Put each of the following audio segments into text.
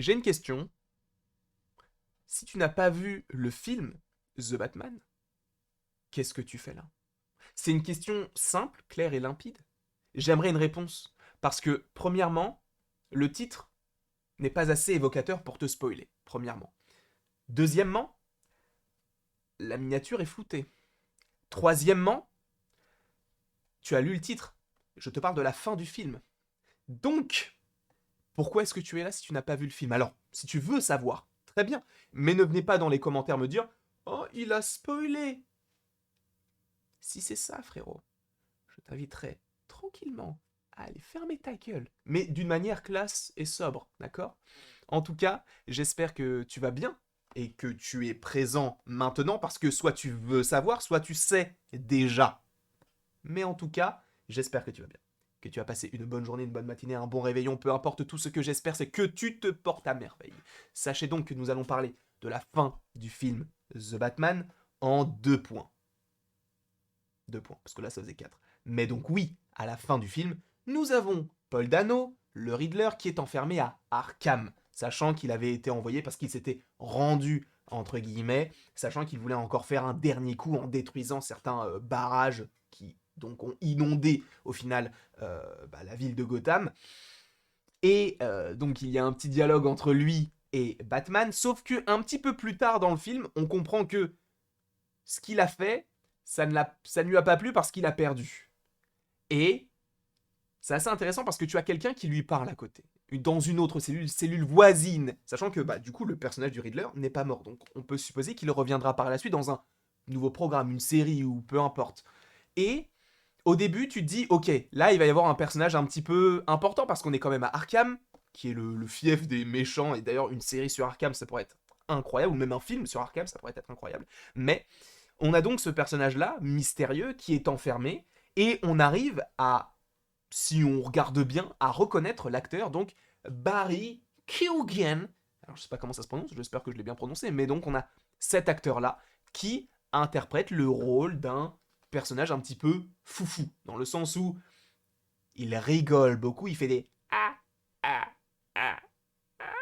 J'ai une question. Si tu n'as pas vu le film The Batman, qu'est-ce que tu fais là? C'est une question simple, claire et limpide. J'aimerais une réponse. Parce que, premièrement, le titre n'est pas assez évocateur pour te spoiler, premièrement. Deuxièmement, la miniature est floutée. Troisièmement, tu as lu le titre. Je te parle de la fin du film. Donc, pourquoi est-ce que tu es là si tu n'as pas vu le film? Alors, si tu veux savoir, très bien. Mais ne venez pas dans les commentaires me dire Oh, il a spoilé. Si c'est ça, frérot, je t'inviterai tranquillement à aller fermer ta gueule. Mais d'une manière classe et sobre, d'accord? En tout cas, j'espère que tu vas bien et que tu es présent maintenant parce que soit tu veux savoir, soit tu sais déjà. Mais en tout cas, j'espère que tu vas bien. Que tu as passé une bonne journée, une bonne matinée, un bon réveillon, peu importe, tout ce que j'espère, c'est que tu te portes à merveille. Sachez donc que nous allons parler de la fin du film The Batman en 2 points. 2 points, parce que là ça faisait 4. Mais donc oui, à la fin du film, nous avons Paul Dano, le Riddler, qui est enfermé à Arkham, sachant qu'il avait été envoyé parce qu'il s'était rendu, entre guillemets, sachant qu'il voulait encore faire un dernier coup en détruisant certains barrages qui donc ont inondé au final la ville de Gotham. Et donc il y a un petit dialogue entre lui et Batman, sauf que un petit peu plus tard dans le film, on comprend que ce qu'il a fait, ça ne lui a pas plu parce qu'il a perdu. Et c'est assez intéressant parce que tu as quelqu'un qui lui parle à côté, dans une autre cellule voisine, sachant que du coup le personnage du Riddler n'est pas mort, donc on peut supposer qu'il reviendra par la suite dans un nouveau programme, une série ou peu importe. Et au début tu te dis ok, là il va y avoir un personnage un petit peu important parce qu'on est quand même à Arkham, qui est le fief des méchants, et d'ailleurs une série sur Arkham ça pourrait être incroyable, ou même un film sur Arkham ça pourrait être incroyable, mais on a donc ce personnage-là, mystérieux, qui est enfermé, et on arrive à, si on regarde bien, à reconnaître l'acteur, donc Barry Keoghan. Alors je sais pas comment ça se prononce, j'espère que je l'ai bien prononcé, mais donc on a cet acteur-là qui interprète le rôle d'un personnage un petit peu foufou, dans le sens où il rigole beaucoup, il fait des ah ah ah ah.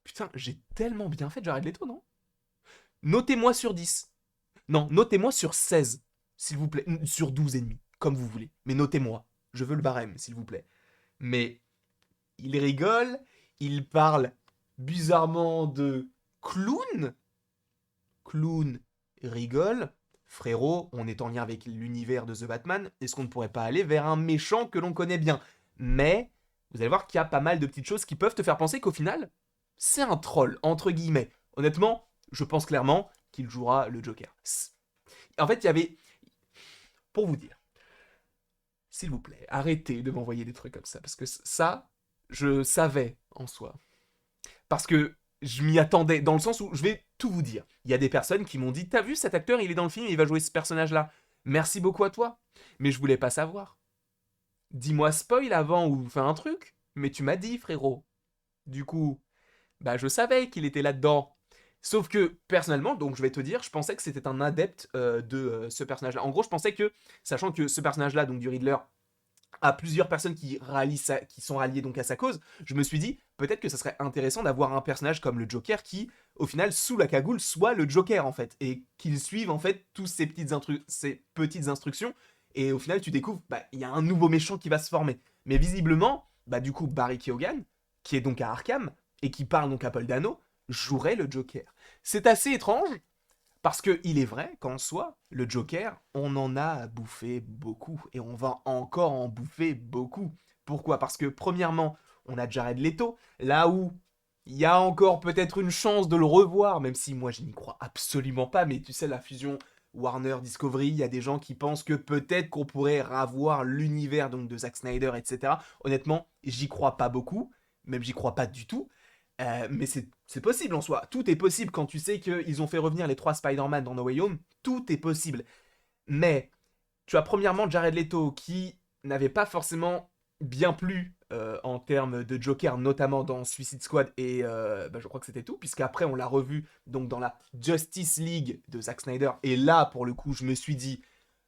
Putain, j'ai tellement bien fait de Jared Leto, non? Notez-moi sur 10. Non, notez-moi sur 16, s'il vous plaît. Sur 12 et demi, comme vous voulez. Mais notez-moi. Je veux le barème, s'il vous plaît. Mais il rigole, il parle bizarrement de clown. Clown rigole. Frérot, on est en lien avec l'univers de The Batman. Est-ce qu'on ne pourrait pas aller vers un méchant que l'on connaît bien? Mais vous allez voir qu'il y a pas mal de petites choses qui peuvent te faire penser qu'au final, c'est un troll, entre guillemets. Honnêtement, je pense clairement qu'il jouera le Joker. En fait, il y avait... Pour vous dire, s'il vous plaît, arrêtez de m'envoyer des trucs comme ça, parce que ça, je savais en soi. Parce que je m'y attendais, dans le sens où je vais tout vous dire. Il y a des personnes qui m'ont dit, t'as vu cet acteur, il est dans le film, il va jouer ce personnage-là. Merci beaucoup à toi. Mais je voulais pas savoir. Dis-moi spoil avant ou fais un truc. Mais tu m'as dit, frérot. Du coup, je savais qu'il était là-dedans. Sauf que, personnellement, donc je vais te dire, je pensais que c'était un adepte de ce personnage-là. En gros, je pensais que, sachant que ce personnage-là, donc du Riddler, a plusieurs personnes qui sont ralliées donc à sa cause, je me suis dit, peut-être que ça serait intéressant d'avoir un personnage comme le Joker qui, au final, sous la cagoule, soit le Joker, en fait, et qu'il suive, en fait, tous ces petites instructions, et au final, tu découvres, il y a un nouveau méchant qui va se former. Mais visiblement, du coup, Barry Keoghan, qui est donc à Arkham, et qui parle donc à Paul Dano, jouerait le Joker. C'est assez étrange, parce que il est vrai qu'en soi, le Joker, on en a bouffé beaucoup, et on va encore en bouffer beaucoup. Pourquoi? Parce que premièrement, on a Jared Leto, là où il y a encore peut-être une chance de le revoir, même si moi je n'y crois absolument pas, mais tu sais, la fusion Warner Discovery, il y a des gens qui pensent que peut-être qu'on pourrait ravoir l'univers donc de Zack Snyder, etc. Honnêtement, j'y crois pas beaucoup, même j'y crois pas du tout. Mais c'est possible en soi. Tout est possible quand tu sais qu'ils ont fait revenir les 3 Spider-Man dans No Way Home. Tout est possible. Mais tu as premièrement Jared Leto qui n'avait pas forcément bien plu en termes de Joker, notamment dans Suicide Squad, et je crois que c'était tout, puisqu'après on l'a revu donc dans la Justice League de Zack Snyder, et là pour le coup je me suis dit,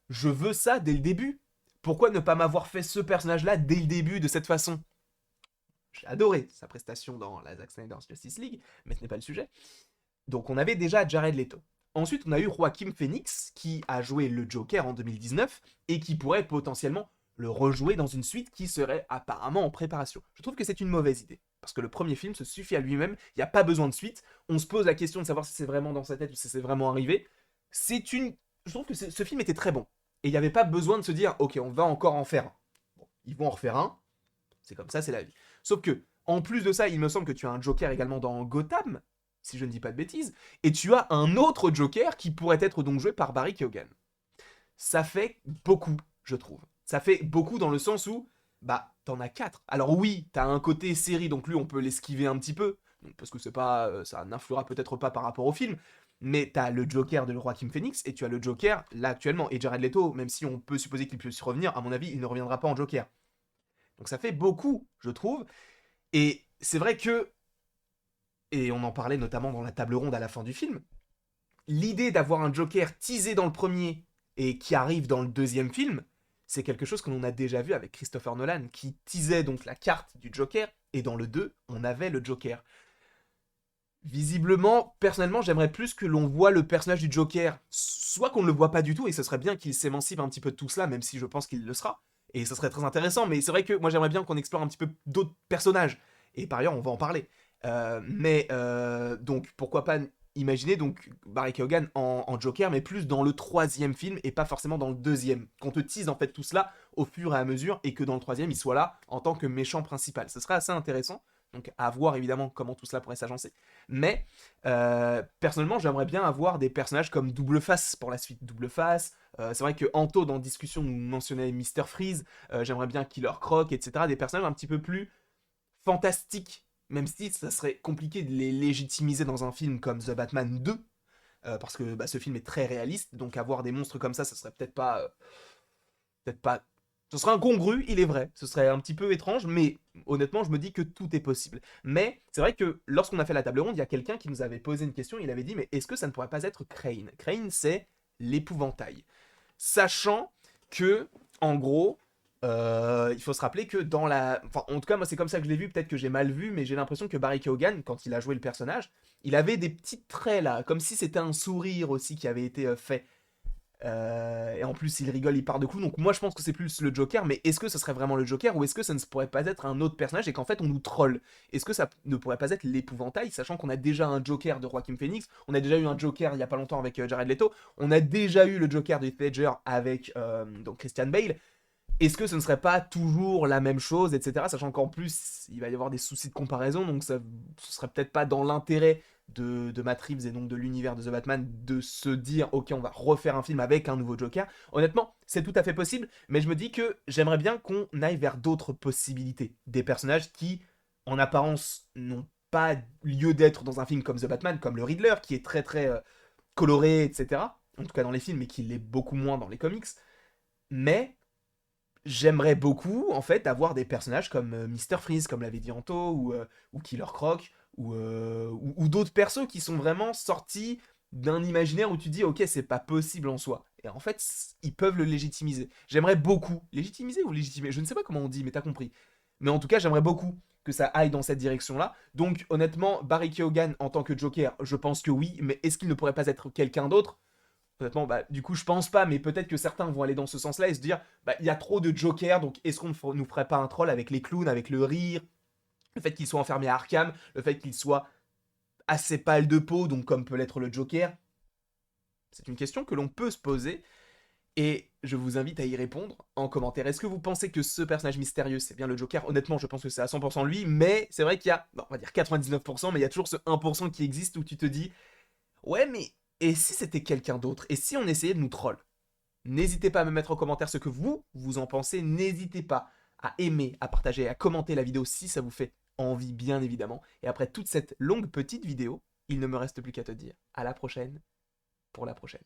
je veux ça dès le début. Pourquoi ne pas m'avoir fait ce personnage-là dès le début de cette façon? j'ai adoré sa prestation dans la Zack Snyder's Justice League, mais ce n'est pas le sujet. Donc on avait déjà Jared Leto. Ensuite, on a eu Joaquin Phoenix, qui a joué le Joker en 2019, et qui pourrait potentiellement le rejouer dans une suite qui serait apparemment en préparation. Je trouve que c'est une mauvaise idée, parce que le premier film se suffit à lui-même, il n'y a pas besoin de suite, on se pose la question de savoir si c'est vraiment dans sa tête ou si c'est vraiment arrivé. Je trouve que ce film était très bon, et il n'y avait pas besoin de se dire, ok, on va encore en faire un. Bon, ils vont en refaire un, c'est comme ça, c'est la vie. Sauf que, en plus de ça, il me semble que tu as un Joker également dans Gotham, si je ne dis pas de bêtises, et tu as un autre Joker qui pourrait être donc joué par Barry Keoghan. Ça fait beaucoup, je trouve. Ça fait beaucoup dans le sens où, bah, t'en as 4. Alors oui, t'as un côté série, donc lui, on peut l'esquiver un petit peu, parce que c'est pas, ça n'influera peut-être pas par rapport au film, mais t'as le Joker de Joaquin Phoenix, et tu as le Joker, là, actuellement, et Jared Leto, même si on peut supposer qu'il puisse revenir, à mon avis, il ne reviendra pas en Joker. Donc ça fait beaucoup, je trouve, et c'est vrai que, et on en parlait notamment dans la table ronde à la fin du film, l'idée d'avoir un Joker teasé dans le premier et qui arrive dans le deuxième film, c'est quelque chose que l'on a déjà vu avec Christopher Nolan, qui teasait donc la carte du Joker, et dans le 2, on avait le Joker. Visiblement, personnellement, j'aimerais plus que l'on voit le personnage du Joker, soit qu'on ne le voit pas du tout, et ce serait bien qu'il s'émancipe un petit peu de tout cela, même si je pense qu'il le sera, et ce serait très intéressant, mais c'est vrai que moi j'aimerais bien qu'on explore un petit peu d'autres personnages, et par ailleurs on va en parler. Donc pourquoi pas imaginer donc Barry Keoghan en Joker, mais plus dans le troisième film, et pas forcément dans le deuxième. Qu'on te tease en fait tout cela au fur et à mesure, et que dans le troisième il soit là en tant que méchant principal. Ce serait assez intéressant. Donc à voir évidemment comment tout cela pourrait s'agencer. Mais personnellement, j'aimerais bien avoir des personnages comme Double Face pour la suite. Double Face, c'est vrai que Anto dans Discussion nous mentionnait Mr. Freeze, j'aimerais bien Killer Croc, etc. Des personnages un petit peu plus fantastiques, même si ça serait compliqué de les légitimiser dans un film comme The Batman 2, parce que bah, ce film est très réaliste, donc avoir des monstres comme ça serait peut-être pas... peut-être pas... Ce serait incongru, il est vrai. Ce serait un petit peu étrange, mais honnêtement, je me dis que tout est possible. Mais c'est vrai que lorsqu'on a fait la table ronde, il y a quelqu'un qui nous avait posé une question, il avait dit, mais est-ce que ça ne pourrait pas être Crane? Crane, c'est l'épouvantail. Sachant que, en gros, il faut se rappeler que dans la... Enfin, en tout cas, moi, c'est comme ça que je l'ai vu, peut-être que j'ai mal vu, mais j'ai l'impression que Barry Keoghan, quand il a joué le personnage, il avait des petits traits, là, comme si c'était un sourire aussi qui avait été fait. Et en plus, il rigole, il part de coups. Donc moi, je pense que c'est plus le Joker. Mais est-ce que ce serait vraiment le Joker ou est-ce que ça ne pourrait pas être un autre personnage et qu'en fait on nous troll? Est-ce que ça ne pourrait pas être l'épouvantail, sachant qu'on a déjà un Joker de Joaquin Phoenix, on a déjà eu un Joker il y a pas longtemps avec Jared Leto, on a déjà eu le Joker de Heath Ledger avec donc Christian Bale. Est-ce que ce ne serait pas toujours la même chose, etc. Sachant qu'en plus, il va y avoir des soucis de comparaison, donc ça, ce serait peut-être pas dans l'intérêt de Matt Reeves et donc de l'univers de The Batman de se dire, ok, on va refaire un film avec un nouveau Joker. Honnêtement, c'est tout à fait possible, mais je me dis que j'aimerais bien qu'on aille vers d'autres possibilités. Des personnages qui, en apparence, n'ont pas lieu d'être dans un film comme The Batman, comme le Riddler, qui est très très coloré, etc. En tout cas dans les films, mais qui l'est beaucoup moins dans les comics. Mais j'aimerais beaucoup, en fait, avoir des personnages comme Mr. Freeze, comme l'avait dit Anto, ou Killer Croc, ou d'autres persos qui sont vraiment sortis d'un imaginaire où tu dis, ok, c'est pas possible en soi. Et en fait, ils peuvent le légitimiser. J'aimerais beaucoup, légitimiser ou légitimer, je ne sais pas comment on dit, mais t'as compris. Mais en tout cas, j'aimerais beaucoup que ça aille dans cette direction-là. Donc, honnêtement, Barry Keoghan en tant que Joker, je pense que oui, mais est-ce qu'il ne pourrait pas être quelqu'un d'autre? Honnêtement, bah, du coup, je pense pas, mais peut-être que certains vont aller dans ce sens-là et se dire, bah, il y a trop de Joker, donc est-ce qu'on ne nous ferait pas un troll avec les clowns, avec le rire, le fait qu'il soit enfermé à Arkham, le fait qu'il soit assez pâle de peau, donc comme peut l'être le Joker? C'est une question que l'on peut se poser, et je vous invite à y répondre en commentaire. Est-ce que vous pensez que ce personnage mystérieux, c'est bien le Joker? Honnêtement, je pense que c'est à 100% lui, mais c'est vrai qu'il y a, bon, on va dire 99%, mais il y a toujours ce 1% qui existe où tu te dis, ouais, mais et si c'était quelqu'un d'autre? Et si on essayait de nous troll? N'hésitez pas à me mettre en commentaire ce que vous en pensez. N'hésitez pas à aimer, à partager, à commenter la vidéo si ça vous fait envie, bien évidemment. Et après toute cette longue petite vidéo, il ne me reste plus qu'à te dire à la prochaine pour la prochaine.